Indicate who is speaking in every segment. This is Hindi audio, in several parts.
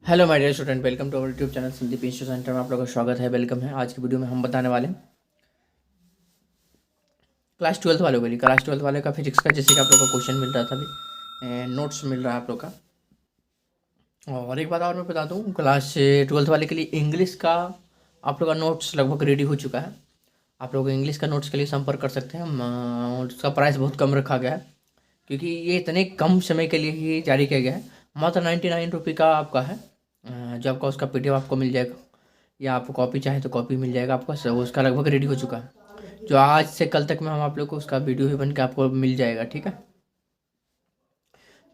Speaker 1: Hello my dear student, welcome to our YouTube channel Sandeep institute centre में आप लोगों का स्वागत है। वेलकम है। आज की वीडियो में हम बताने वाले हैं क्लास ट्वेल्थ वालों के लिए। क्लास ट्वेल्थ वाले का फिजिक्स का जैसे कि आप लोग का क्वेश्चन मिल रहा था अभी, नोट्स मिल रहा है आप लोग का। और एक बात और मैं बता दूं, क्लास ट्वेल्थ वाले के लिए इंग्लिश का आप लोग का नोट्स लगभग रेडी हो चुका है। आप लोग इंग्लिश का नोट्स के लिए संपर्क कर सकते हैं। उसका प्राइस बहुत कम रखा गया है क्योंकि ये इतने कम समय के लिए ही जारी किया गया है। मात्र 99 रुपये का आपका है। जो आपका उसका PDF आपको मिल जाएगा, या आप कॉपी चाहे तो कॉपी मिल जाएगा आपको। उसका लगभग रेडी हो चुका है। जो आज से कल तक में हम आप लोग को उसका वीडियो भी बन के आपको मिल जाएगा, ठीक है।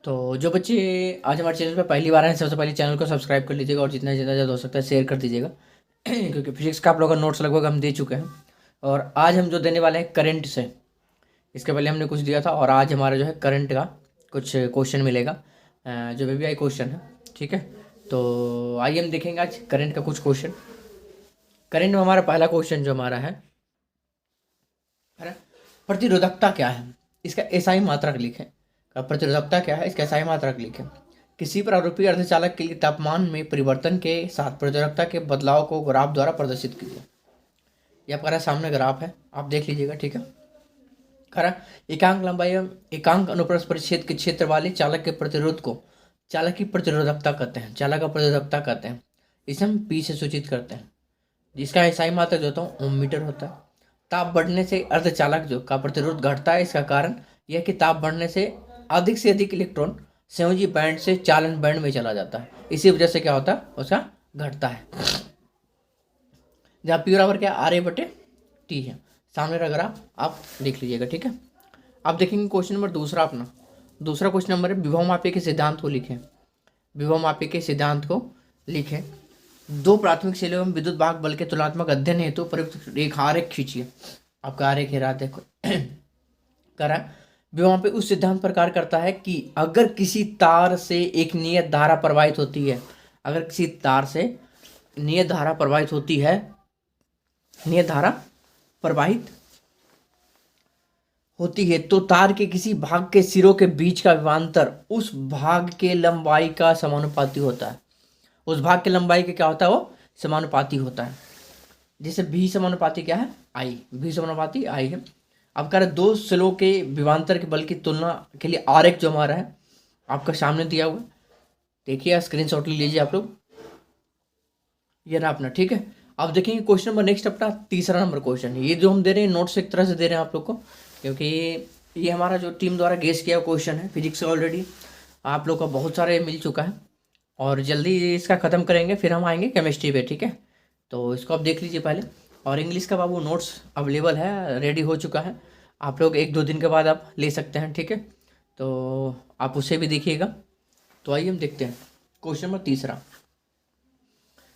Speaker 1: तो जो बच्चे आज हमारे चैनल पर पहली बार हैं, सबसे पहले चैनल को सब्सक्राइब कर लीजिएगा और जितना ज़्यादा हो सकता है शेयर कर दीजिएगा क्योंकि फिजिक्स का आप लोगों का नोट्स लगभग हम दे चुके हैं। और आज हम जो देने वाले हैं करंट से, इसके पहले हमने कुछ दिया था और आज हमारा जो है करंट का कुछ क्वेश्चन मिलेगा, जो VVI क्वेश्चन है, ठीक है। तो आइए हम देखेंगे आज करंट का कुछ क्वेश्चन। करंट में हमारा पहला क्वेश्चन जो हमारा है ना, प्रतिरोधकता क्या है, इसका SI मात्रक लिखें। प्रतिरोधकता क्या है, इसका SI मात्रक लिखें। किसी प्रारूपीय अर्धचालक के लिए तापमान में परिवर्तन के साथ प्रतिरोधकता के बदलाव को ग्राफ द्वारा प्रदर्शित कीजिए। ये आपका सामने ग्राफ है, आप देख लीजिएगा, ठीक है। खरा एकांक लंबाई एवं एकांक अनुप्रस्थ परिच्छेद के क्षेत्र वाले चालक के प्रतिरोध को चालक की प्रतिरोधकता कहते हैं। चालक का प्रतिरोधकता कहते हैं, इसे हम P से सूचित करते हैं, जिसका SI मात्रक जो होता है ओम मीटर होता है। ताप बढ़ने से अर्धचालक जो का प्रतिरोध घटता है। इसका कारण यह कि ताप बढ़ने से अधिक इलेक्ट्रॉन संयोजी बैंड से चालन बैंड में चला जाता है। इसी वजह से क्या होता है, उसका घटता है। जहाँ P बराबर क्या RA/T है। सामने का ग्राफ आप देख लीजिएगा, ठीक है। आप देखेंगे क्वेश्चन नंबर दूसरा अपना। दूसरा क्वेश्चन नंबर है विभव मापी के सिद्धांत को लिखें। विभव मापी के सिद्धांत को लिखें। दो प्राथमिक सेलों में विद्युत वाहक बल के तुलनात्मक अध्ययन हेतु प्रयुक्त रेखा आरेख खींचिए। आपका आरेख है, देखो करा। विभव मापी उस सिद्धांत पर कार्य करता है कि अगर किसी तार से एक नियत धारा प्रवाहित होती है, अगर किसी तार से नियत धारा प्रवाहित होती है, नियत धारा प्रवाहित होती है तो तार के किसी भाग के सिरों के बीच का विभवांतर उस भाग के लंबाई का समानुपाती होता है। उस भाग के लंबाई के क्या होता है, वो समानुपाती होता है। जैसे V समानुपाती क्या है, I। V समानुपाती I है। अब कह रहे दो सिरों के विभवांतर के बल की तुलना के लिए आरेख जो हमारा है आपका सामने दिया हुआ है, देखिए स्क्रीनशॉट ले लीजिए आप लोग, ये रहा अपना, ठीक है। अब देखेंगे क्वेश्चन नंबर नेक्स्ट अपना तीसरा नंबर क्वेश्चन है। ये जो हम दे रहे हैं नोट्स एक तरह से दे रहे हैं आप लोग को, क्योंकि ये हमारा जो टीम द्वारा गेस किया क्वेश्चन है फिजिक्स का। ऑलरेडी आप लोग का बहुत सारे मिल चुका है और जल्दी इसका ख़त्म करेंगे, फिर हम आएंगे केमिस्ट्री पे, ठीक है। तो इसको आप देख लीजिए पहले। और इंग्लिश का बाबू नोट्स अवेलेबल है, रेडी हो चुका है। आप लोग 1-2 दिन के बाद आप ले सकते हैं, ठीक है। तो आप उसे भी देखिएगा। तो आइए हम देखते हैं क्वेश्चन नंबर तीसरा।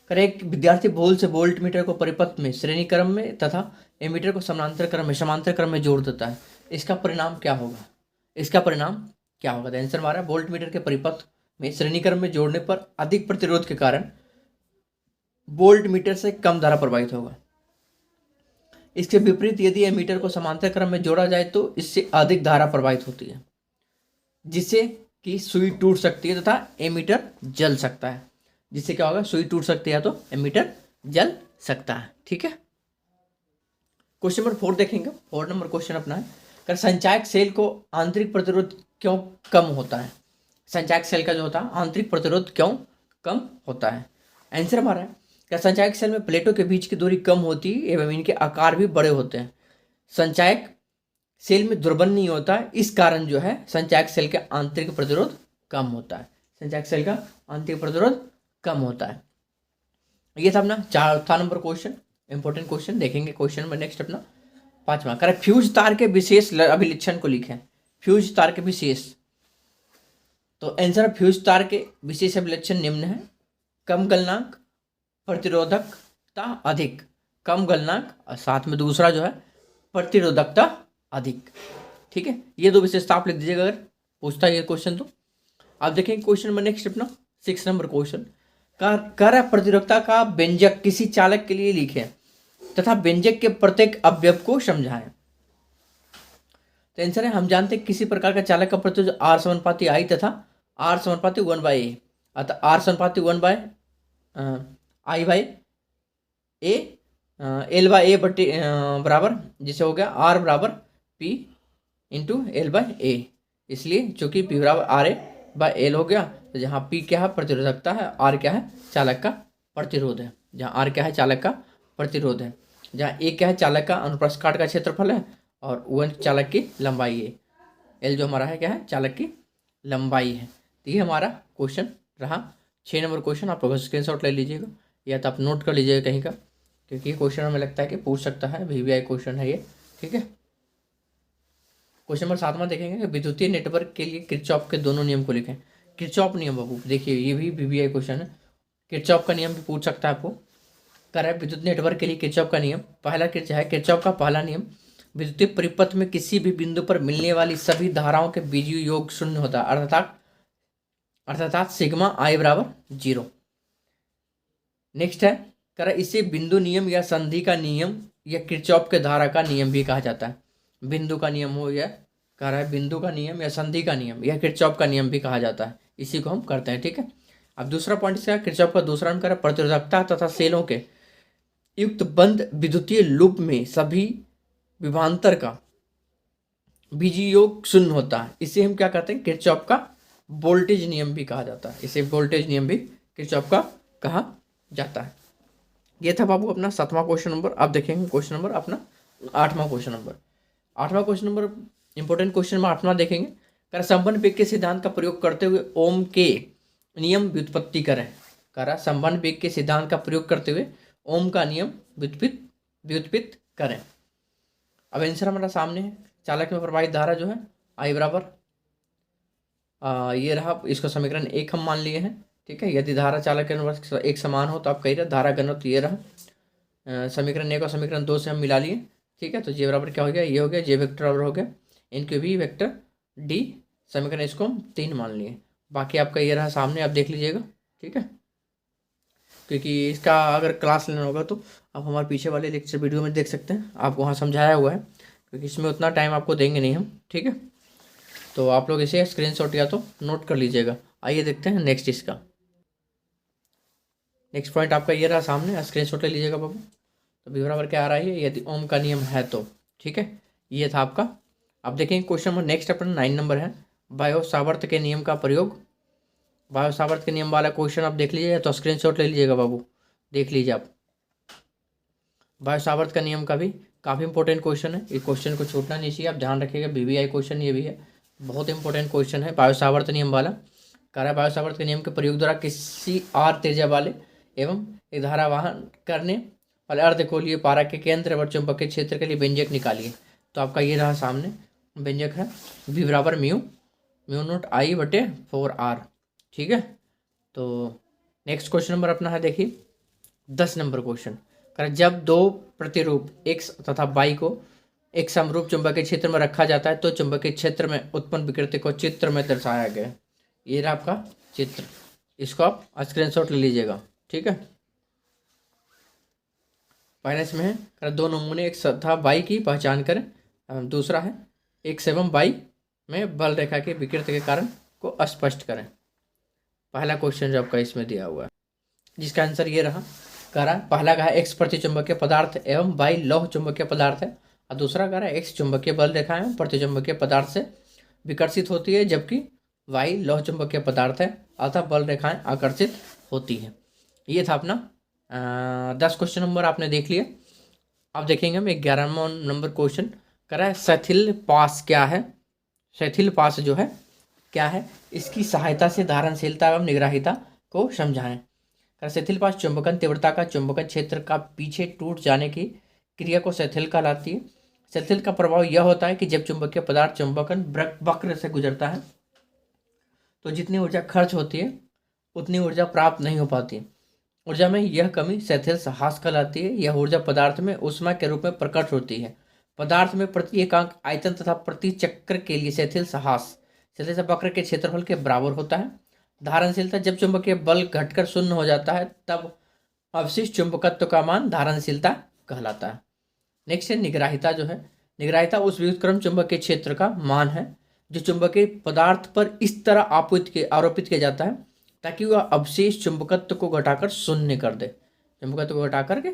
Speaker 1: करे एक विद्यार्थी बोल से वोल्ट मीटर को परिपथ में श्रेणी क्रम में तथा एमीटर को समांतर क्रम में जोड़ देता है। इसका परिणाम क्या होगा, इसका परिणाम क्या होगा। तो आंसर हमारा वोल्ट मीटर के परिपथ में श्रेणी क्रम में जोड़ने पर अधिक प्रतिरोध के कारण वोल्ट मीटर से कम धारा प्रवाहित होगा। इसके विपरीत यदि एमीटर को समांतर क्रम में जोड़ा जाए तो इससे अधिक धारा प्रवाहित होती है, जिससे कि सुई टूट सकती है तथा एमीटर जल सकता है। जिससे क्या होगा, सुई टूट सकती है तो एमीटर जल सकता है, ठीक है। क्वेश्चन नंबर 4 देखेंगे। 4 नंबर क्वेश्चन अपना है, कर संचायक सेल को आंतरिक प्रतिरोध क्यों कम होता है। संचायक सेल का जो होता है आंतरिक प्रतिरोध क्यों कम होता है। आंसर हमारा है क्या, संचायक सेल में प्लेटों के बीच की दूरी कम होती है एवं इनके आकार भी बड़े होते हैं। संचायक सेल में द्रवण नहीं होता है, इस कारण जो है संचायक सेल का आंतरिक प्रतिरोध कम होता है। संचायक सेल का आंतरिक प्रतिरोध कम होता है। ये था अपना चौथा नंबर क्वेश्चन, इंपॉर्टेंट क्वेश्चन। देखेंगे क्वेश्चन नंबर नेक्स्ट अपना 5वां। करें फ्यूज तार के विशेष अभिलक्षण को लिखें। फ्यूज तार के विशेष, तो आंसर फ्यूज तार के विशेष अभिलक्षण निम्न है। कम गलनांक, प्रतिरोधकता अधिक। कम गलनांक और साथ में दूसरा जो है प्रतिरोधकता अधिक, ठीक है। ये दो विशेषता आप लिख दीजिएगा अगर पूछता है ये क्वेश्चन तो। आप देखेंगे क्वेश्चन नंबर नेक्स्ट अपना 6 नंबर क्वेश्चन। कर प्रतिरोधकता का व्यंजक किसी चालक के लिए लिखें तथा व्यंजक के प्रत्येक अवयव को समझाएं। तो आंसर है, हम जानते हैं किसी प्रकार का चालक का प्रतिरोध R समानुपाती I तथा R समानुपाती 1/A। अतः आर समानुपाती 1/I/A, L/A बटे बराबर, जिसे हो गया R बराबर P इंटू L/A। इसलिए चूंकि P बराबर RA/L हो गया, तो जहाँ P क्या है प्रतिरोधकता है, R क्या है चालक का प्रतिरोध है। जहाँ R क्या है चालक का प्रतिरोध है, जहाँ A क्या है चालक का अनुप्रस्थ काट का क्षेत्रफल है, और UN चालक की लंबाई है, L जो हमारा है क्या है चालक की लंबाई है। तो ये हमारा क्वेश्चन रहा 6 नंबर क्वेश्चन। आप लोग स्क्रीनशॉट ले लीजिएगा या तो आप नोट कर लीजिएगा कहीं का, क्योंकि ये क्वेश्चन हमें लगता है कि पूछ सकता है, VVI क्वेश्चन है ये। ठीक है, क्वेश्चन नंबर 7वां देखेंगे कि विद्युतीय नेटवर्क के लिए किरचॉफ के दोनों नियम को लिखें। किरचॉफ नियम बाबू देखिए, ये भी VVI क्वेश्चन है। किरचॉफ का नियम भी पूछ सकता है आपको। कर है विद्युत नेटवर्क के लिए किरचॉफ का नियम, पहला किरचॉफ का पहला नियम, विद्युतीय परिपथ में किसी भी बिंदु पर मिलने वाली सभी धाराओं के बीजीय योग शून्य होता है, अर्थात सिग्मा I बराबर 0। नेक्स्ट है कह रहा इसे बिंदु नियम या संधि का नियम या किरचॉफ के धारा का नियम भी कहा जाता है। बिंदु का नियम हो या कह रहा है बिंदु का नियम या संधि का नियम या किरचॉफ का नियम भी कहा जाता है, इसी को हम करते हैं। ठीक है, अब दूसरा पॉइंट इसका किरचॉफ का दूसरा नियम कह रहा है प्रतिरोधकता तथा सेलों के युक्त बंद विद्युतीय लूप में सभी विभवांतर का बीजीय योग शून्य होता है, इसे हम क्या कहते हैं किरचॉफ का वोल्टेज नियम भी कहा जाता है। इसे वोल्टेज नियम भी किरचॉफ का कहा जाता है। ये था बाबू अपना 7वां क्वेश्चन नंबर। अब देखेंगे क्वेश्चन नंबर अपना 8वां क्वेश्चन नंबर। 8वां question number important question number 8वां देखेंगे। कर संबंध वेग के सिद्धांत का प्रयोग करते हुए ओम के नियम व्युत्पत्ति करें। कर संबंध वेग के सिद्धांत का प्रयोग करते हुए ओम का नियम व्युत्पत्ति करें। अब आंसर हमारा सामने है। चालक में प्रवाहित धारा जो है I बराबर ये रहा, इसको समीकरण 1 हम मान लिए हैं। ठीक है, यदि धारा चालक के अनुप्रस्थ एक समान हो तो आप कही रहे धारा घनत्व ये रहा। समीकरण 1 और समीकरण 2 से हम मिला लिए। ठीक है, तो जे बराबर क्या हो गया, ये हो गया, जे वेक्टर बराबर हो गया इनके भी वेक्टर D। समीकरण इसको हम 3 मान लिए, बाकी आपका ये रहा सामने, आप देख लीजिएगा। ठीक है, क्योंकि इसका अगर क्लास लेना होगा तो आप हमारे पीछे वाले लेक्चर वीडियो में देख सकते हैं, आपको वहाँ समझाया हुआ है, क्योंकि इसमें उतना टाइम आपको देंगे नहीं हम। ठीक है, तो आप लोग इसे स्क्रीनशॉट या तो नोट कर लीजिएगा। आइए देखते हैं नेक्स्ट इसका। नेक्स्ट पॉइंट आपका ये रहा सामने, स्क्रीनशॉट ले लीजिएगा बाबू। तो V बराबर क्या आ रहा है, यदि ओम का नियम है तो। ठीक है, ये था आपका। अब देखेंगे क्वेश्चन नंबर नेक्स्ट अपना 9 नंबर है, बायो सावर्त के नियम का प्रयोग। बायो सावर्त के नियम वाला क्वेश्चन आप देख लीजिए, तो स्क्रीनशॉट ले लीजिएगा बाबू, देख लीजिए आप। बायो सावर्त का नियम का भी काफ़ी इंपॉर्टेंट क्वेश्चन है, इस क्वेश्चन को छूटना नहीं चाहिए, आप ध्यान रखिएगा। VVI क्वेश्चन ये भी है, बहुत इंपॉर्टेंट क्वेश्चन है। बायो सावर्त नियम वाला कह रहा है बायो सावर्त के नियम के प्रयोग द्वारा किसी R त्रिज्या वाले एवं एक धारा वाहन करने वाले अर्धगोलीय पारा के केंद्र चुंबकीय क्षेत्र के लिए व्यंजक निकालिए। तो आपका ये रहा सामने व्यंजक है, V बराबर म्यू नोट I बटे 4R। ठीक है, तो नेक्स्ट क्वेश्चन नंबर अपना है देखिए 10 नंबर क्वेश्चन। जब दो प्रतिरूप X तथा Y को एक समरूप चुंबकीय क्षेत्र में रखा जाता है तो चुंबकीय क्षेत्र में उत्पन्न विकृति को चित्र में दर्शाया गया है। ये रहा आपका चित्र, इसको आप स्क्रीनशॉट ले लीजिएगा। ठीक है, पहले इसमें है दो नमूने X तथा Y की पहचान करें। दूसरा है X एवं Y में बल रेखा की विकृति के कारण को स्पष्ट करें। पहला क्वेश्चन जो आपका इसमें दिया हुआ है, जिसका आंसर ये रहा। कह रहा है पहला कहा X प्रतिचुंबकीय पदार्थ एवं Y लौह चुंबकीय पदार्थ है, और दूसरा कह रहा है X चुंबकीय बल रेखा एवं प्रतिचुंबकीय पदार्थ से विकर्षित होती है, जबकि Y लौह चुंबकीय पदार्थ है अतः बल रेखाएं आकर्षित होती है। ये था अपना 10 क्वेश्चन नंबर आपने देख लिया। अब देखेंगे हम 11वां नंबर क्वेश्चन। कह रहा है शिथिल पास क्या है। शिथिल पास जो है क्या है, इसकी सहायता से धारणशीलता एवं निग्राहिता को समझाएं। शिथिल पास चुंबकन तीव्रता का चुंबकन क्षेत्र का पीछे टूट जाने की क्रिया को शिथिल कहलाती है। शिथिल का प्रभाव यह होता है कि जब चुंबकीय पदार्थ चुंबकन वक्र से गुजरता है तो जितनी ऊर्जा खर्च होती है उतनी ऊर्जा प्राप्त नहीं हो पाती। ऊर्जा में यह कमी शिथिल ह्रास कहलाती है। यह ऊर्जा पदार्थ में ऊष्मा के रूप में प्रकट होती है। पदार्थ में प्रति एकांक आयतन तथा प्रति चक्र के लिए शिथिल ह्रास शिथिल वक्र के क्षेत्रफल के बराबर होता है। धारणशीलता जब चुंबकीय बल घटकर शून्य हो जाता है तब अवशिष्ट चुंबकत्व का मान धारणशीलता कहलाता है। नेक्स्ट है निग्राहिता जो है। निग्राहिता उस व्युत्क्रम चुंबकीय क्षेत्र का मान है जो चुंबकीय पदार्थ पर इस तरह आरोपित किया जाता है ताकि वह अवशेष चुंबकत्व को घटाकर शून्य कर दे, चुंबकत्व को घटा करके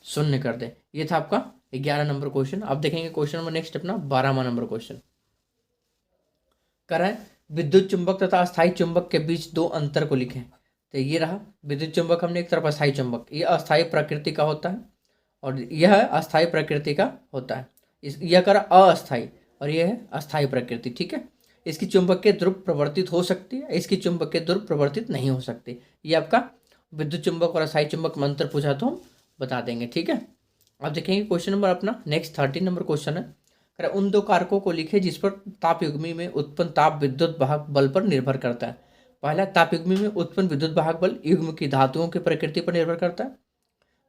Speaker 1: शून्य कर दे। ये था आपका 11 नंबर क्वेश्चन। अब देखेंगे क्वेश्चन नंबर नेक्स्ट अपना 12वां नंबर क्वेश्चन कर है विद्युत चुंबक तथा अस्थायी चुंबक के बीच दो अंतर को लिखें। तो ये रहा विद्युत चुंबक, हमने एक तरफ अस्थायी चुंबक, ये अस्थायी प्रकृति का होता है और यह अस्थायी प्रकृति का होता है। यह कर अस्थायी और यह है अस्थायी प्रकृति, ठीक है। इसकी चुंबकीय ध्रुव प्रवर्तित हो सकती है, इसकी चुंबकीय ध्रुव प्रवर्तित नहीं हो सकती। ये आपका विद्युत चुंबक और अस्थायी चुंबक में अंतर पूछा तो हम बता देंगे, ठीक है। अब देखेंगे क्वेश्चन नंबर अपना नेक्स्ट 13 नंबर क्वेश्चन है। उन दो कारकों को लिखे जिस पर तापयुग्मी में उत्पन्न ताप विद्युत वाहक बल पर निर्भर करता है। पहला, तापयुग्मी में उत्पन्न विद्युत वाहक बल युग्म की धातुओं की प्रकृति पर निर्भर करता है।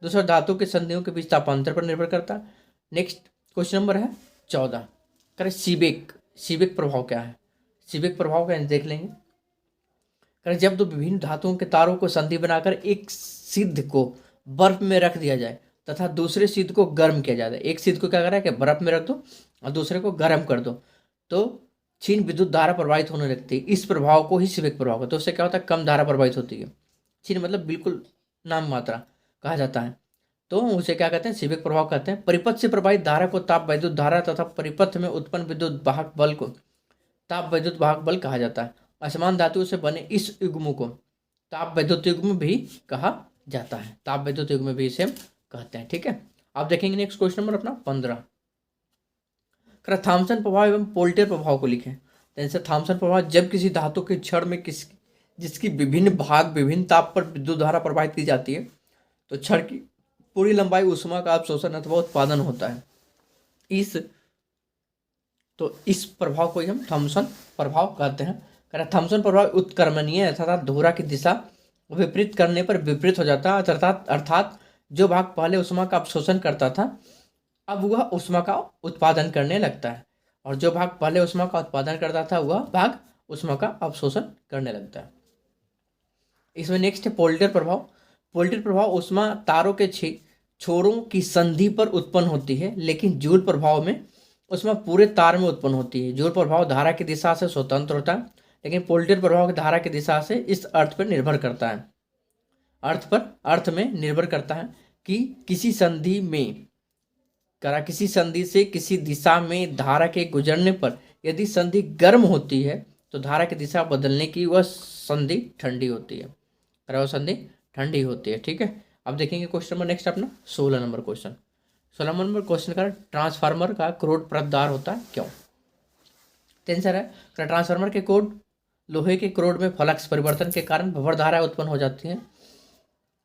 Speaker 1: दूसरा, धातु के संधियों के बीच तापांतर पर निर्भर करता है। नेक्स्ट क्वेश्चन नंबर है 14, करें सीबेक। सीबेक प्रभाव क्या है? सीबेक प्रभाव क्या है देख लेंगे। करें जब दो विभिन्न धातुओं के तारों को संधि बनाकर एक सिद्ध को बर्फ में रख दिया जाए तथा दूसरे सिद्ध को गर्म किया जाता है। एक सिद्ध को क्या करा है कि बर्फ में रख दो और दूसरे को गर्म कर दो तो क्षीण विद्युत धारा प्रवाहित होने लगती है। इस प्रभाव को ही सीबेक प्रभाव कहते हैं। तो उससे क्या होता है, कम धारा प्रवाहित होती है। क्षीण मतलब बिल्कुल नाम मात्रा कहा जाता है, तो उसे क्या कहते हैं, सीबेक प्रभाव कहते हैं। परिपथ से प्रवाहित धारा को ताप विद्युत धारा तथा परिपथ में उत्पन्न विद्युत वाहक बल को ताप विद्युत वाहक बल कहा जाता है। असमान धातु से बने इस युग्म को ताप विद्युत युग्म भी कहा जाता है। ताप विद्युत युग्म भी इसे कहते हैं, ठीक है। आप देखेंगे नेक्स्ट क्वेश्चन नंबर अपना 15, थॉम्सन प्रभाव एवं पोल्टियर प्रभाव को लिखें। जैसे थॉम्सन प्रभाव, जब किसी धातु के छड़ में जिसकी विभिन्न भाग विभिन्न ताप पर विद्युत धारा प्रवाहित की जाती है तो छड़ की पूरी लंबाई ऊष्मा का अवशोषण अथवा उत्पादन होता है। इस प्रभाव को ही हम थॉम्सन प्रभाव कहते हैं। थॉम्सन प्रभाव उत्क्रमणीय अर्थात धुरा की दिशा विपरीत करने पर विपरीत हो जाता है। अर्थात जो भाग पहले ऊष्मा का अवशोषण करता था अब वह ऊष्मा का उत्पादन करने लगता है, और जो भाग पहले ऊष्मा का उत्पादन करता था वह भाग ऊष्मा का अवशोषण करने लगता है। इसमें नेक्स्ट है पोल्टियर प्रभाव। पोल्टियर प्रभाव ऊष्मा तारों के छोरों की संधि पर उत्पन्न होती है, लेकिन जूल प्रभाव में ऊष्मा पूरे तार में उत्पन्न होती है। जूल प्रभाव धारा की दिशा से स्वतंत्र होता है, लेकिन पोल्टियर प्रभाव की धारा की दिशा से इस अर्थ पर निर्भर करता है, अर्थ में निर्भर करता है कि किसी संधि से किसी दिशा में धारा के गुजरने पर यदि संधि गर्म होती है तो धारा की दिशा बदलने की वह संधि ठंडी होती है, वह संधि ठंडी होती है, ठीक है। अब देखेंगे क्वेश्चन नंबर नेक्स्ट अपना 16 नंबर क्वेश्चन। 16 नंबर क्वेश्चन का ट्रांसफार्मर का क्रोड प्रदार होता है क्यों? आंसर है ट्रांसफार्मर के कोड लोहे के क्रोड में फ्लक्स परिवर्तन के कारण भंवर धारा उत्पन्न हो जाती है,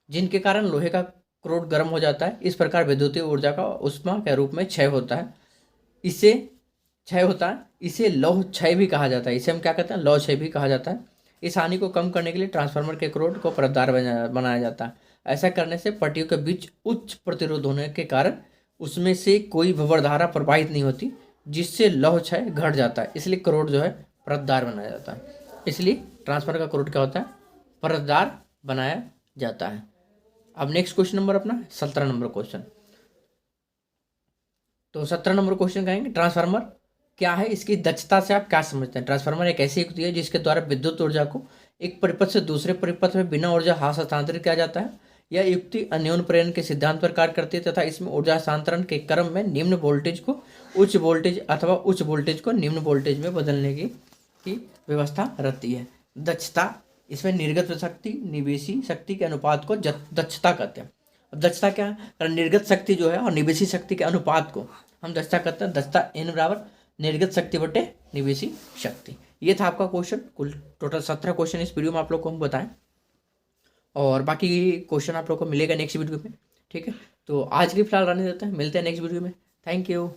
Speaker 1: जिनके कारण लोहे का क्रोड गर्म हो जाता है। इस प्रकार विद्युतीय ऊर्जा का ऊष्मा के रूप में क्षय होता है। इसे लौह क्षय भी कहा जाता है। इसे हम क्या कहते हैं, लौह क्षय भी कहा जाता है। इस हानि को कम करने के लिए ट्रांसफार्मर के क्रोड को परतदार बनाया जाता है। ऐसा करने से पट्टियों के बीच उच्च प्रतिरोध होने के कारण उसमें से कोई भंवर धारा प्रवाहित नहीं होती, जिससे लौह क्षय घट जाता है। इसलिए क्रोड जो है परतदार बनाया जाता है। इसलिए ट्रांसफार्मर का क्रोड क्या होता है, परतदार बनाया जाता है। अब नेक्स्ट क्वेश्चन नंबर अपना 17 नंबर क्वेश्चन। तो 17 नंबर क्वेश्चन कहेंगे ट्रांसफार्मर क्या है, इसकी दक्षता से आप क्या समझते हैं। ट्रांसफार्मर एक ऐसी युक्ति है जिसके द्वारा विद्युत ऊर्जा को एक परिपथ से दूसरे परिपथ में बिना ऊर्जा हस्तांतरित किया जाता है। यह युक्ति अन्योन्य प्रेरण के सिद्धांत पर कार्य करती है तथा इसमें ऊर्जा हस्तांतरण के क्रम में निम्न वोल्टेज को उच्च वोल्टेज अथवा उच्च वोल्टेज को निम्न वोल्टेज में बदलने की व्यवस्था रहती है। दक्षता, इसमें निर्गत शक्ति निवेशी शक्ति के अनुपात को दक्षता कहते हैं। अब दक्षता क्या है, निर्गत शक्ति जो है और निवेशी शक्ति के अनुपात को हम दक्षता कहते हैं। दक्षता n बराबर निर्गत शक्ति बटे निवेशी शक्ति। ये था आपका क्वेश्चन। कुल टोटल 17 क्वेश्चन इस वीडियो में आप लोग को हम बताएं, और बाकी क्वेश्चन आप लोग को मिलेगा नेक्स्ट वीडियो में, ठीक है। तो आज के फिलहाल रहने देते हैं, मिलते हैं नेक्स्ट वीडियो में। Thank you.